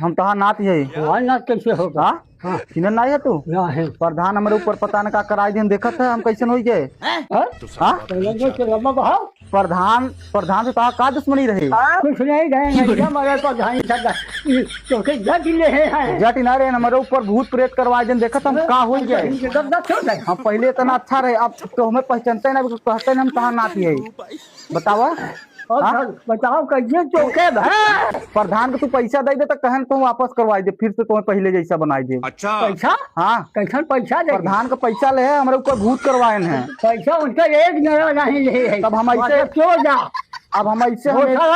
हम तहा नात है। हमारे नाथ कैसे होगा? हाँ हाँ चिन्हन नहीं है तू? ना है। प्रधान हमारे ऊपर पता न का कराई दिन देखत है हम कैसे हो गए। हाँ? हाँ पहले तो लम्बा बहाव प्रधान प्रधान से तहा का दुश्मनी रही? कुछ नहीं गए मगर प्रधान तो के जट ले हैं जट ना रहे हमारे ऊपर भूत प्रेत करवाई दिन देखत हम का हो गए। हम पहले इतना अच्छा रहे अब तो हमें पहचानते ना कहते हम तहा नात है। बतावा बताओ कैसे चौके प्रधान को तू पैसा दे दे तो कहन तो वापस करवाई दे फिर से तुम्हें पहले जैसा बनाई दे। अच्छा पैसा? हाँ कैसा पैसा दे? प्रधान का पैसा ले है हमारे ऊपर भूत करवाए हैं। पैसा उनका एक नया नहीं ले है। तब हम ऐसे क्यों जा अब हम ऐसे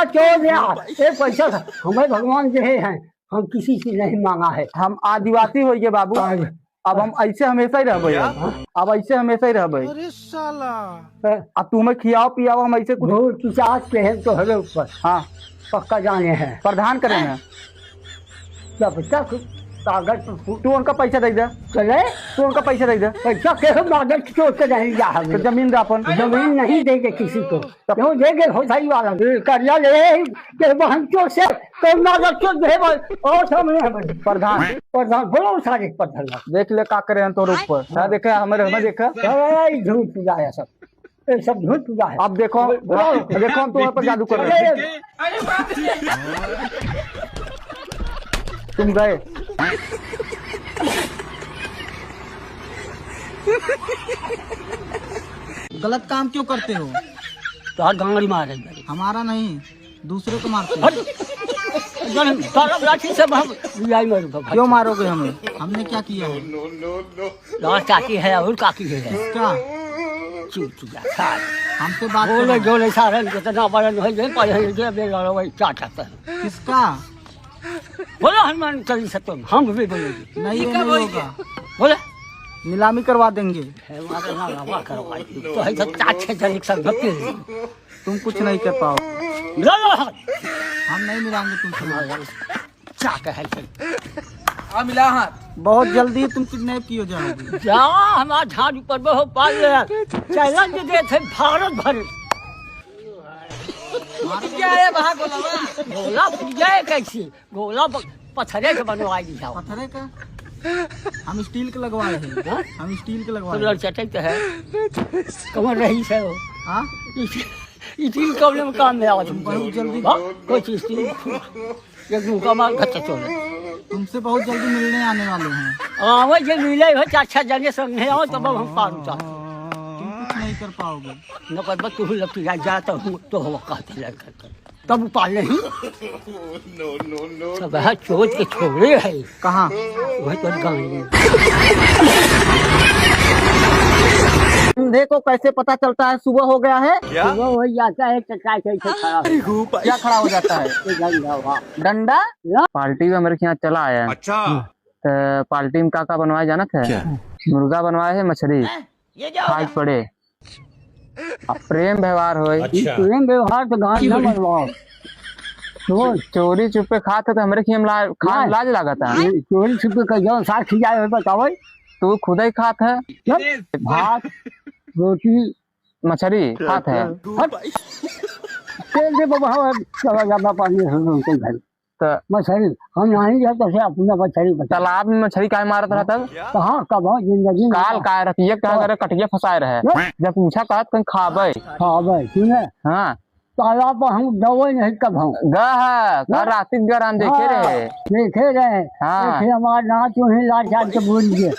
क्यों जा एक पैसा हमें भगवान जो है हम किसी से नहीं मांगा है। हम आदिवासी हो गए बाबू अब हम ऐसे हमेशा ही रहबे। अब ऐसे हमेशा ही रहबे। अरे साला अब तुम्हें खियाओ पियाओ हम ऐसे कुछ पिचास पे है तो हरे ऊपर हाँ पक्का जाने हैं प्रधान करें हैं। जब तक कागज तू उनका पैसा दे दे। चले तू उनका पैसा दे दे। पैसा कैसे कागज छोड़ के नहीं जा तो जमीन दे अपन जमीन नहीं देंगे किसी को क्यों देंगे हो सही वाला कर्जा ले के बहन चोर से तो कागज छोड़ दे और सामने प्रधान प्रधान बोलो सारे प्रधान देख ले का करे तोर ऊपर क्या देखे हमें देखा झूठ पूजा है सब ये सब झूठ पूजा है। अब देखो देखो हम तुम्हारे पर जादू कर रहे हैं। तुम गए गलत काम क्यों करते हो? तो गांगड़ी मारे हमारा नहीं दूसरे को मारते क्यों मारोगे हमें? हमने क्या किया है? काकी है और काकी है क्या हमसे बात बोले जो ले सारे कितना बड़ा नहीं है पढ़े बे लड़वाई क्या चाहता है किसका? बोलो हनुमान चालीसा तुम हम भी बोलेंगे नहीं ये नहीं होगा। बोले नीलामी करवा देंगे। हमारा ना रवा करवाई तो है सब 4-6 जन एक साथ भक्ति तुम कुछ नहीं कर पाओ। हम नहीं मिलाएंगे तुमसे। क्या कहे मिला हाथ बहुत जल्दी तुम किडनैप की हो जाओगे। जा हमारा झाड़ू पर बहुत पाल चैलेंज दे थे भारत भर क्या है वहाँ गोला गोला जाए कैसे गोला पत्थरे के बनवाई दिया पत्थरे का हम स्टील के लगवाए हैं। हम स्टील के लगवाए तो चटक है कमर रही है वो हाँ स्टील कमरे में काम में आवा तुम बहुत जल्दी कोई चीज स्टील एक मुका मार घच्चा चोले तुमसे बहुत जल्दी मिलने आने वाले हैं। वही जो मिले हो 4-6 जने संग है और तब हम पार उतार तुम कुछ नहीं कर पाओगे। न पर बस तू लगती जाता हूँ तो वो कहते लड़का तब पाल नहीं सब है चोट के छोड़े है कहाँ वही तो गाँव देखो कैसे पता चलता है सुबह हो गया है। सुबह वही जाता है चचाई कैसे खड़ा क्या खड़ा हो जाता है? डंडा पार्टी में मेरे यहाँ चला आया है। अच्छा तो पार्टी में का बनवाया जाना था? मुर्गा बनवाया है मछली खाई पड़े अब प्रेम व्यवहार हो। प्रेम व्यवहार तो गाँव न बनवाओ चोरी छुपे खाते तो हमारे खान लाज लगा था। चोरी छुपे का जो साथ जाए बताओ तू खुद ही खात है भात रोटी मछली खात है। तेल दे बाबा चला जाता पानी घर तो मछली हम नहीं जाते थे अपना मछली तालाब में मछली काय मारत रहा तब कहाँ कब जिंदगी काल काय रखिए कहाँ करे कटिया फंसाए रहे जब पूछा कहत कहीं खाबे ठीक है। हाँ तालाब पर हम दवाई नहीं कब हम रात हम देखे रहे हाँ हमारा नाच उन्हें लाचार के बोल दिए